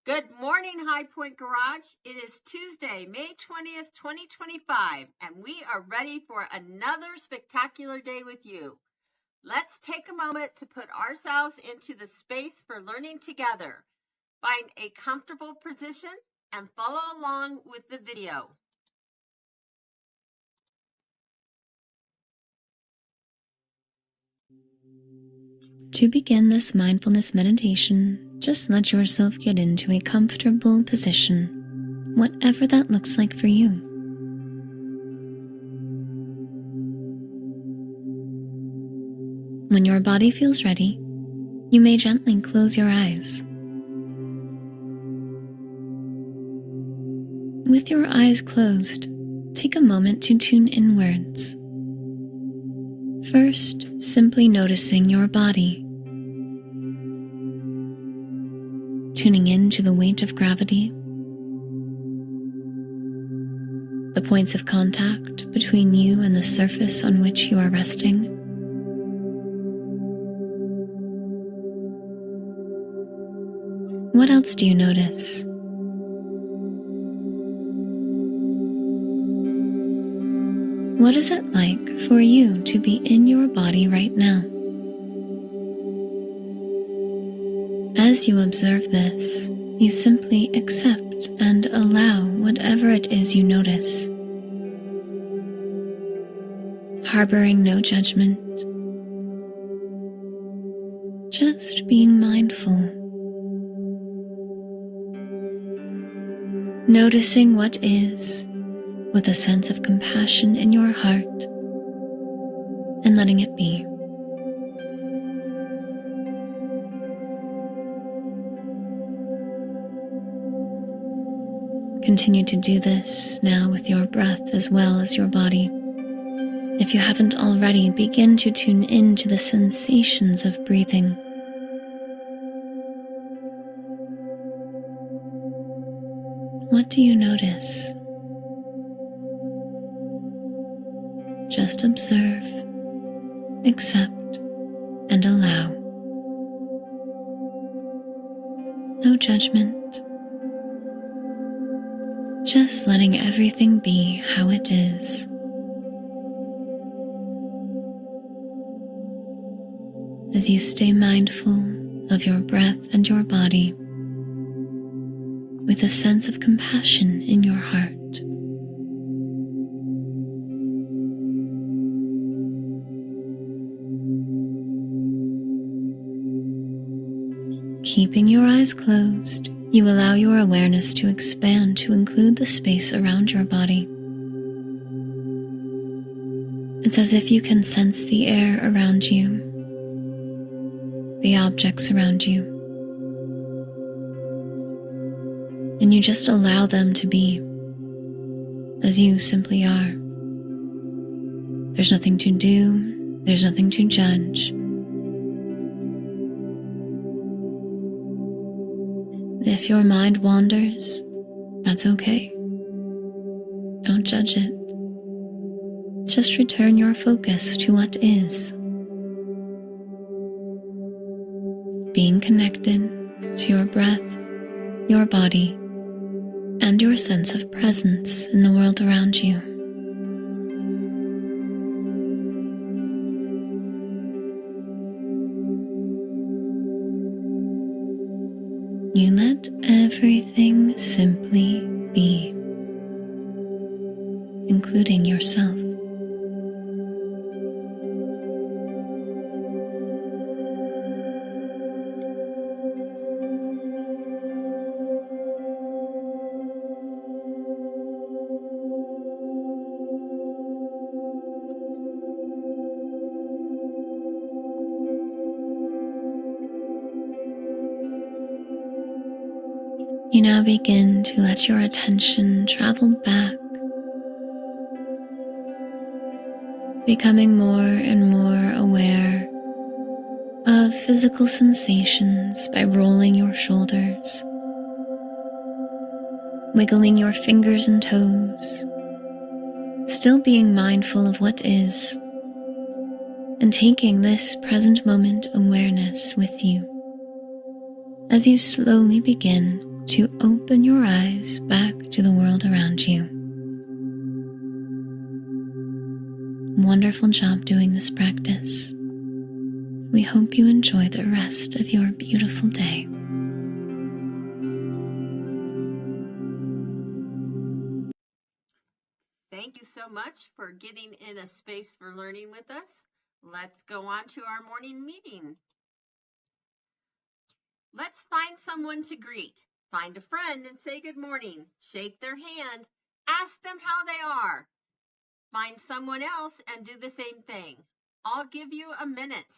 Good morning, High Point Garage. It is Tuesday, May 20th, 2025, and we are ready for another spectacular day with you. Let's take a moment to put ourselves into the space for learning together. Find a comfortable position and follow along with the video. To begin this mindfulness meditation, just let yourself get into a comfortable position, whatever that looks like for you. When your body feels ready, you may gently close your eyes. With your eyes closed, take a moment to tune inwards. First, simply noticing your body. Tuning into the weight of gravity, the points of contact between you and the surface on which you are resting. What else do you notice? What is it like for you to be in your body right now? As you observe this, you simply accept and allow whatever it is you notice, harboring no judgment, just being mindful, noticing what is with a sense of compassion in your heart and letting it be. Continue to do this now with your breath as well as your body. If you haven't already, begin to tune into the sensations of breathing. What do you notice? Just observe, accept, and allow. No judgment. Just letting everything be how it is. As you stay mindful of your breath and your body, with a sense of compassion in your heart. Keeping your eyes closed, you allow your awareness to expand to include the space around your body. It's as if you can sense the air around you, the objects around you, and you just allow them to be as you simply are. There's nothing to do, there's nothing to judge. If your mind wanders, that's okay. Don't judge it. Just return your focus to what is. Being connected to your breath, your body, and your sense of presence in the world around you. You let everything simply be, including yourself. You now begin to let your attention travel back, becoming more and more aware of physical sensations by rolling your shoulders, wiggling your fingers and toes, still being mindful of what is, and taking this present moment awareness with you as you slowly begin to open your eyes back to the world around you. Wonderful job doing this practice. We hope you enjoy the rest of your beautiful day. Thank you so much for getting in a space for learning with us. Let's go on to our morning meeting. Let's find someone to greet. Find a friend and say good morning. Shake their hand. Ask them how they are. Find someone else and do the same thing. I'll give you a minute.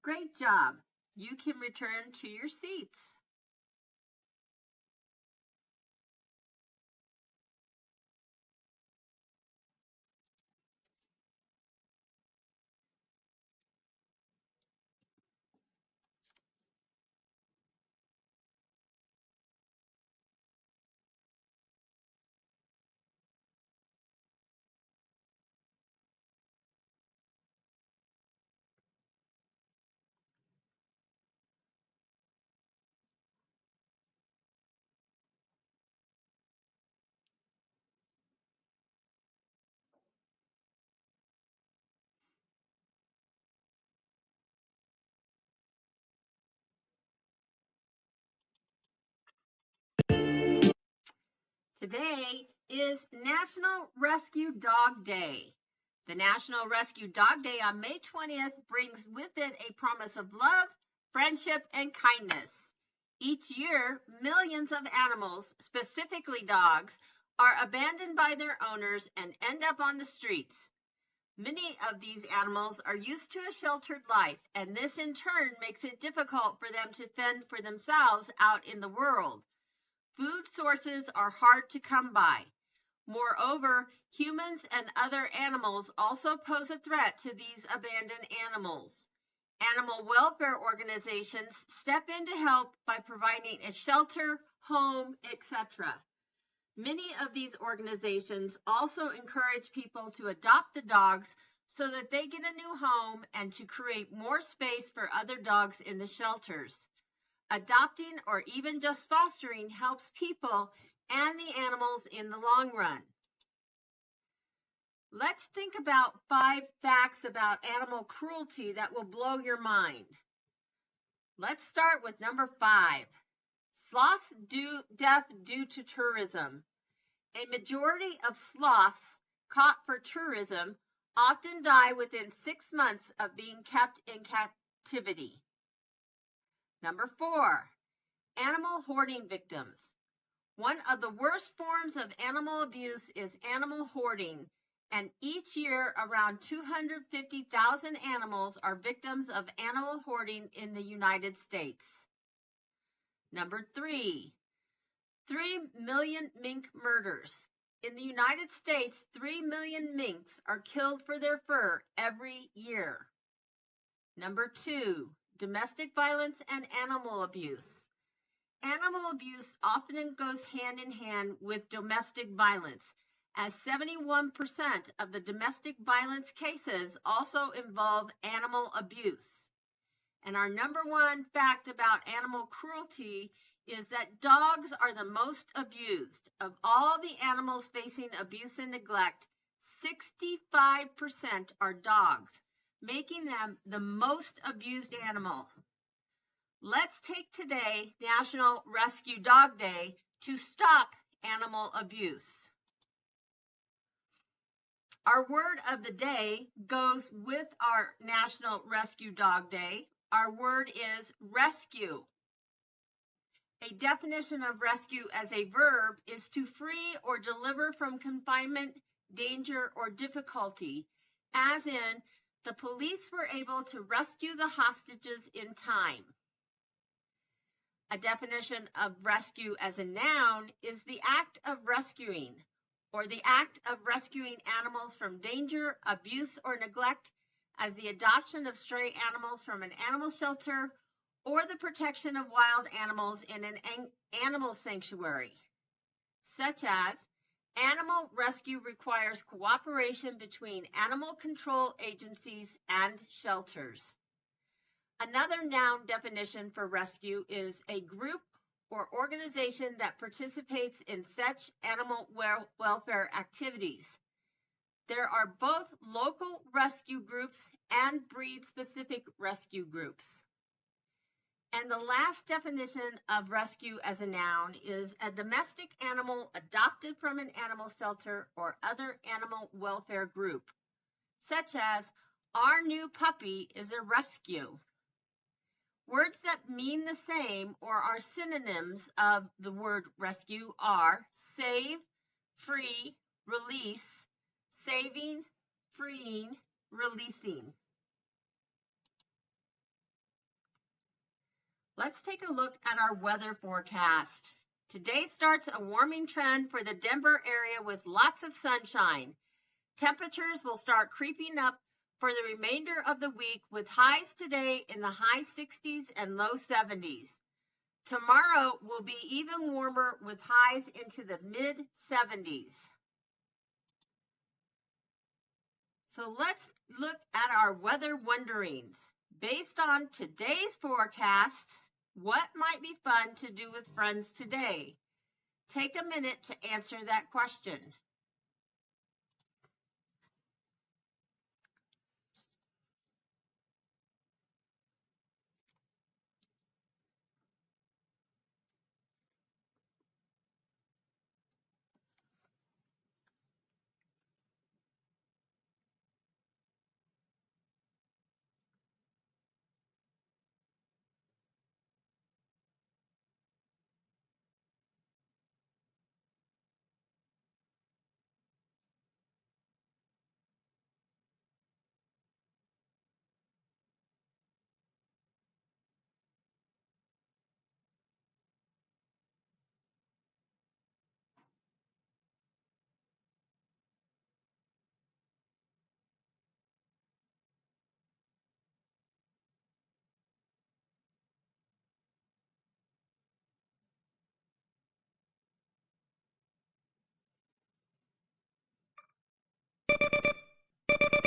Great job. You can return to your seats. Today is National Rescue Dog Day. The National Rescue Dog Day on May 20th brings with it a promise of love, friendship, and kindness. Each year, millions of animals, specifically dogs, are abandoned by their owners and end up on the streets. Many of these animals are used to a sheltered life, and this in turn makes it difficult for them to fend for themselves out in the world. Food sources are hard to come by. Moreover, humans and other animals also pose a threat to these abandoned animals. Animal welfare organizations step in to help by providing a shelter, home, etc. Many of these organizations also encourage people to adopt the dogs so that they get a new home and to create more space for other dogs in the shelters. Adopting or even just fostering helps people and the animals in the long run. Let's think about 5 facts about animal cruelty that will blow your mind. Let's start with number 5. Sloth death due to tourism. A majority of sloths caught for tourism often die within 6 months of being kept in captivity. Number 4. Animal hoarding victims. One of the worst forms of animal abuse is animal hoarding, and each year around 250,000 animals are victims of animal hoarding in the United States. Number 3. 3 million mink murders. In the United States, 3 million minks are killed for their fur every year. Number 2. Domestic violence and animal abuse. Animal abuse often goes hand in hand with domestic violence, as 71% of the domestic violence cases also involve animal abuse. And our number 1 fact about animal cruelty is that dogs are the most abused. Of all the animals facing abuse and neglect, 65% are dogs, making them the most abused animal. Let's take today, National Rescue Dog Day, to stop animal abuse. Our word of the day goes with our National Rescue Dog Day. Our word is rescue. A definition of rescue as a verb is to free or deliver from confinement, danger, or difficulty, as in, the police were able to rescue the hostages in time. A definition of rescue as a noun is the act of rescuing, or the act of rescuing animals from danger, abuse, or neglect, as the adoption of stray animals from an animal shelter, or the protection of wild animals in an animal sanctuary, such as animal rescue requires cooperation between animal control agencies and shelters. Another noun definition for rescue is a group or organization that participates in such animal welfare activities. There are both local rescue groups and breed-specific rescue groups. And the last definition of rescue as a noun is a domestic animal adopted from an animal shelter or other animal welfare group, such as our new puppy is a rescue. Words that mean the same or are synonyms of the word rescue are save, free, release, saving, freeing, releasing. Let's take a look at our weather forecast. Today starts a warming trend for the Denver area with lots of sunshine. Temperatures will start creeping up for the remainder of the week with highs today in the high 60s and low 70s. Tomorrow will be even warmer with highs into the mid 70s. So let's look at our weather wonderings. Based on today's forecast, what might be fun to do with friends today? Take a minute to answer that question.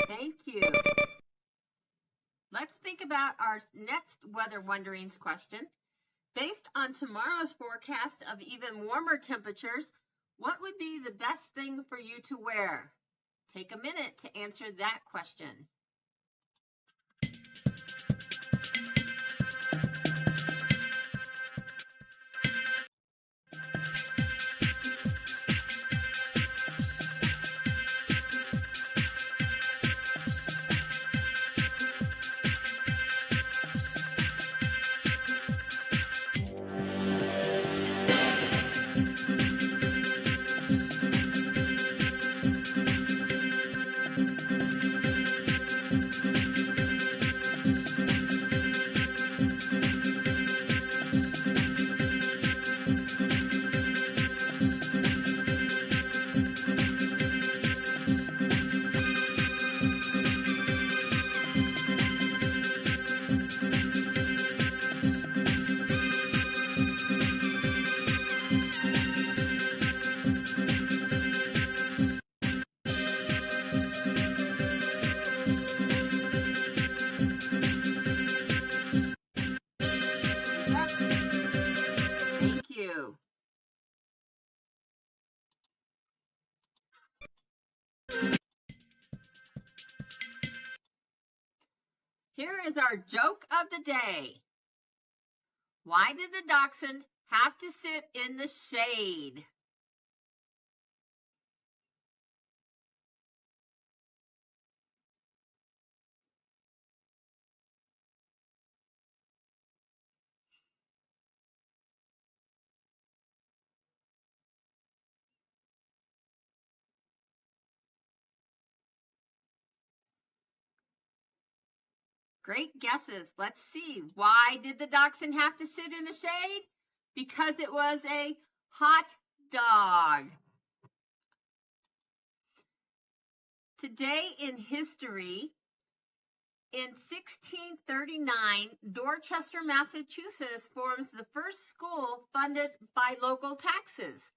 Thank you. Let's think about our next weather wonderings question. Based on tomorrow's forecast of even warmer temperatures, what would be the best thing for you to wear? Take a minute to answer that question. Thank you. Here is our joke of the day. Why did the dachshund have to sit in the shade? Great guesses. Let's see. Why did the dachshund have to sit in the shade? Because it was a hot dog. Today in history, in 1639, Dorchester, Massachusetts forms the first school funded by local taxes.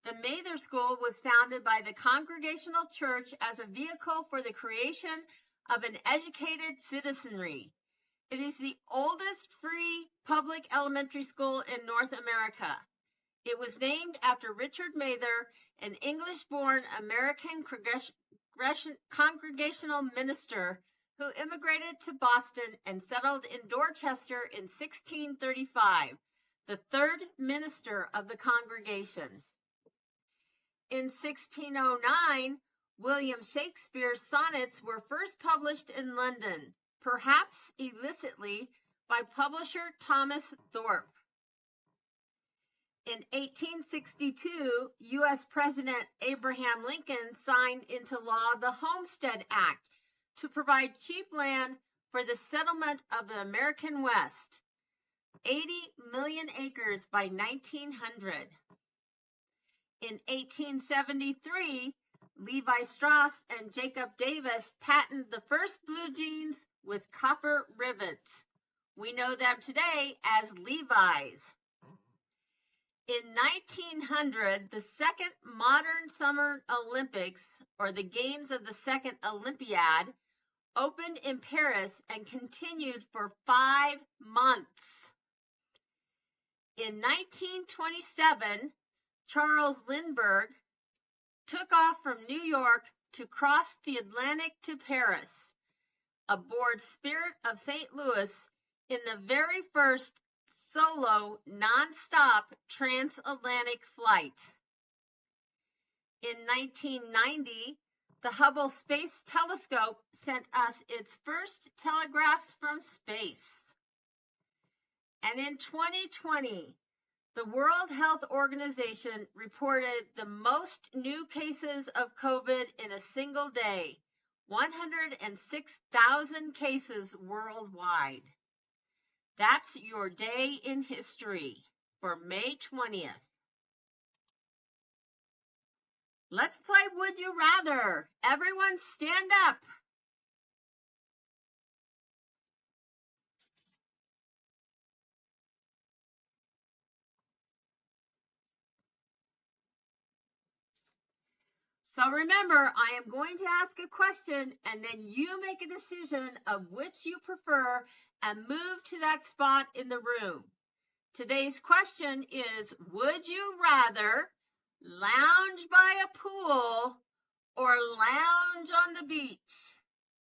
The Mather School was founded by the Congregational Church as a vehicle for the creation of an educated citizenry. It is the oldest free public elementary school in North America. It was named after Richard Mather, an English-born American congregational minister who immigrated to Boston and settled in Dorchester in 1635, the third minister of the congregation. In 1609, William Shakespeare's sonnets were first published in London, perhaps illicitly, by publisher Thomas Thorpe. In 1862, U.S. President Abraham Lincoln signed into law the Homestead Act to provide cheap land for the settlement of the American West, 80 million acres by 1900. In 1873, Levi Strauss and Jacob Davis patented the first blue jeans with copper rivets. We know them today as Levi's. In 1900, the second modern Summer Olympics, or the Games of the Second Olympiad, opened in Paris and continued for 5 months. In 1927, Charles Lindbergh took off from New York to cross the Atlantic to Paris aboard Spirit of St. Louis in the very first solo non-stop transatlantic flight. In 1990, the Hubble Space Telescope sent us its first telegraphs from space. And in 2020, the World Health Organization reported the most new cases of COVID in a single day, 106,000 cases worldwide. That's your day in history for May 20th. Let's play Would You Rather. Everyone stand up. So remember, I am going to ask a question and then you make a decision of which you prefer and move to that spot in the room. Today's question is, would you rather lounge by a pool or lounge on the beach?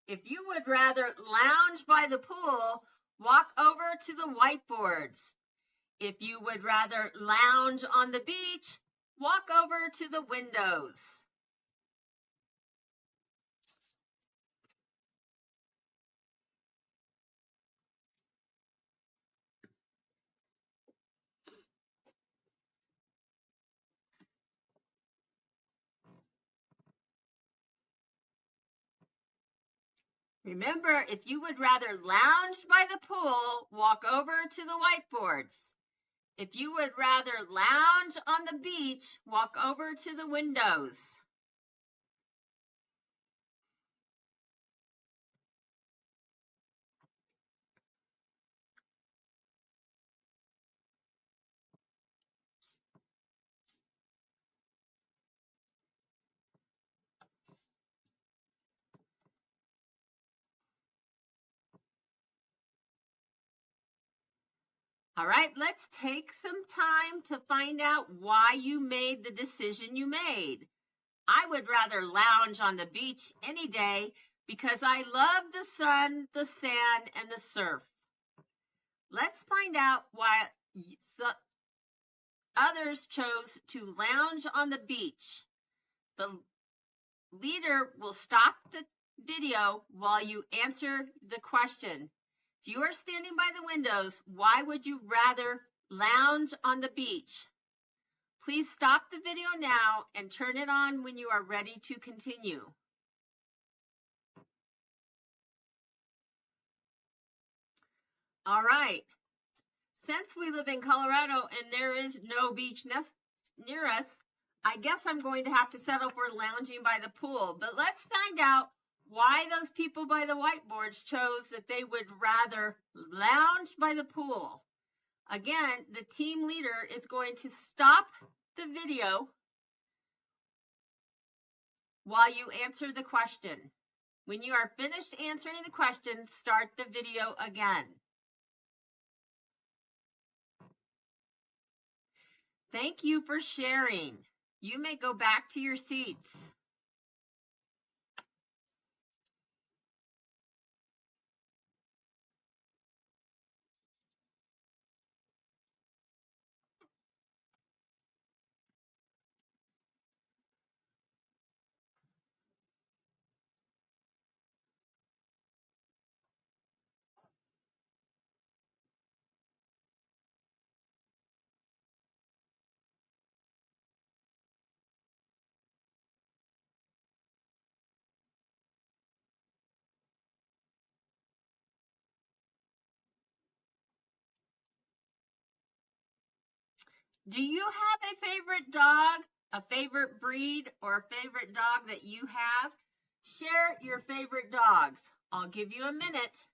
If you would rather lounge by the pool, walk over to the whiteboards. If you would rather lounge on the beach, walk over to the windows. Remember, if you would rather lounge by the pool, walk over to the whiteboards. If you would rather lounge on the beach, walk over to the windows. All right, let's take some time to find out why you made the decision you made. I would rather lounge on the beach any day because I love the sun, the sand, and the surf. Let's find out Others chose to lounge on the beach. The leader will stop the video while you answer the question. If you are standing by the windows, why would you rather lounge on the beach? Please stop the video now and turn it on when you are ready to continue. All right. Since we live in Colorado and there is no beach near us, I guess I'm going to have to settle for lounging by the pool. But let's find out why those people by the whiteboards chose that they would rather lounge by the pool. Again, the team leader is going to stop the video while you answer the question. When you are finished answering the question, start the video again. Thank you for sharing. You may go back to your seats. Do you have a favorite dog, a favorite breed, or a favorite dog that you have? Share your favorite dogs. I'll give you a minute.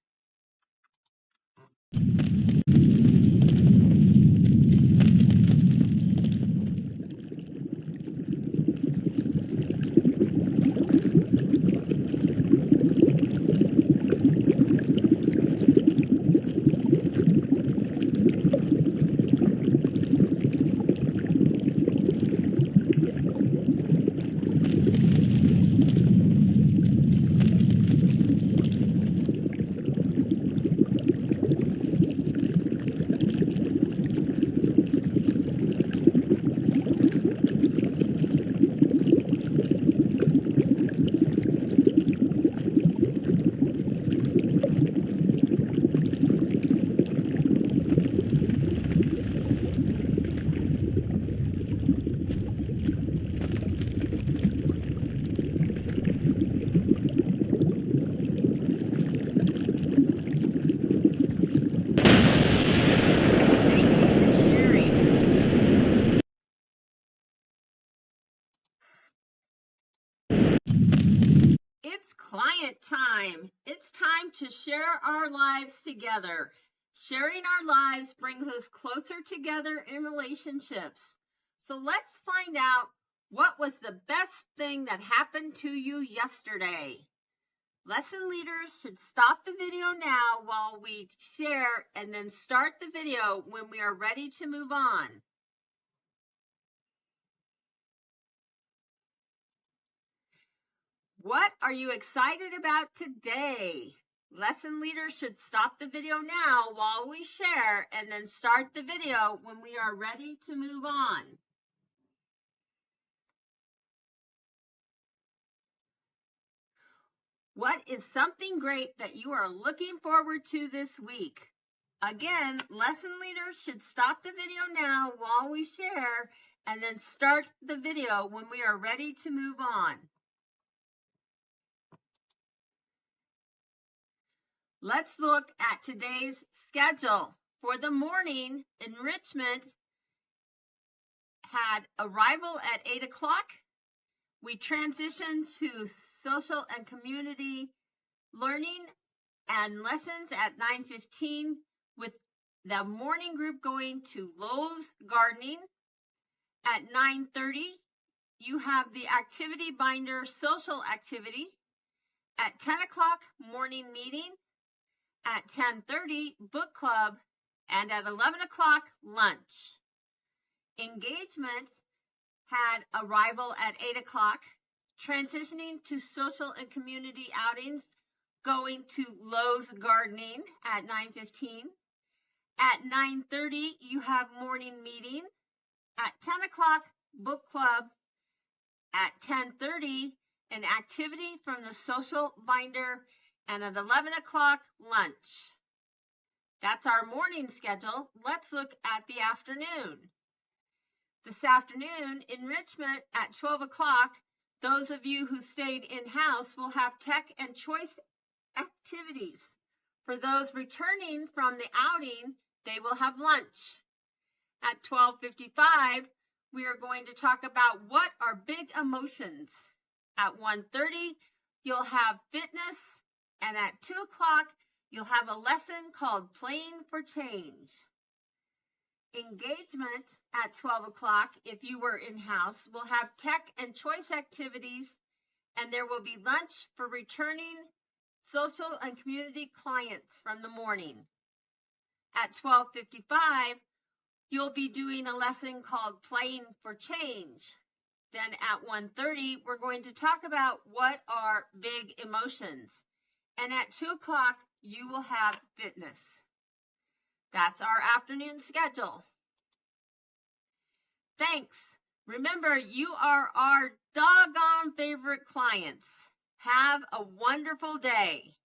It's client time. It's time to share our lives together. Sharing our lives brings us closer together in relationships. So let's find out what was the best thing that happened to you yesterday. Lesson leaders should stop the video now while we share and then start the video when we are ready to move on. What are you excited about today? Lesson leaders should stop the video now while we share and then start the video when we are ready to move on. What is something great that you are looking forward to this week? Again, lesson leaders should stop the video now while we share and then start the video when we are ready to move on. Let's look at today's schedule. For the morning, enrichment had arrival at 8 o'clock. We transitioned to social and community learning and lessons at 9:15 with the morning group going to Lowe's Gardening. At 9:30, you have the activity binder social activity. At 10 o'clock, morning meeting. At 10:30, book club. And at 11 o'clock, lunch. Engagement had arrival at 8 o'clock, transitioning to social and community outings, going to Lowe's Gardening at 9:15. At 9:30, you have morning meeting. At 10 o'clock, book club. At 10:30, an activity from the social binder. And at 11 o'clock, lunch. That's our morning schedule. Let's look at the afternoon. This afternoon, enrichment at 12 o'clock. Those of you who stayed in-house will have tech and choice activities. For those returning from the outing, they will have lunch. At 12:55, we are going to talk about what are big emotions. At 1:30, you'll have fitness, and at 2 o'clock, you'll have a lesson called Playing for Change. Engagement at 12 o'clock, if you were in-house, will have tech and choice activities, and there will be lunch for returning social and community clients from the morning. At 12:55, you'll be doing a lesson called Playing for Change. Then at 1:30, we're going to talk about what are big emotions. And at 2 o'clock, you will have fitness. That's our afternoon schedule. Thanks. Remember, you are our doggone favorite clients. Have a wonderful day.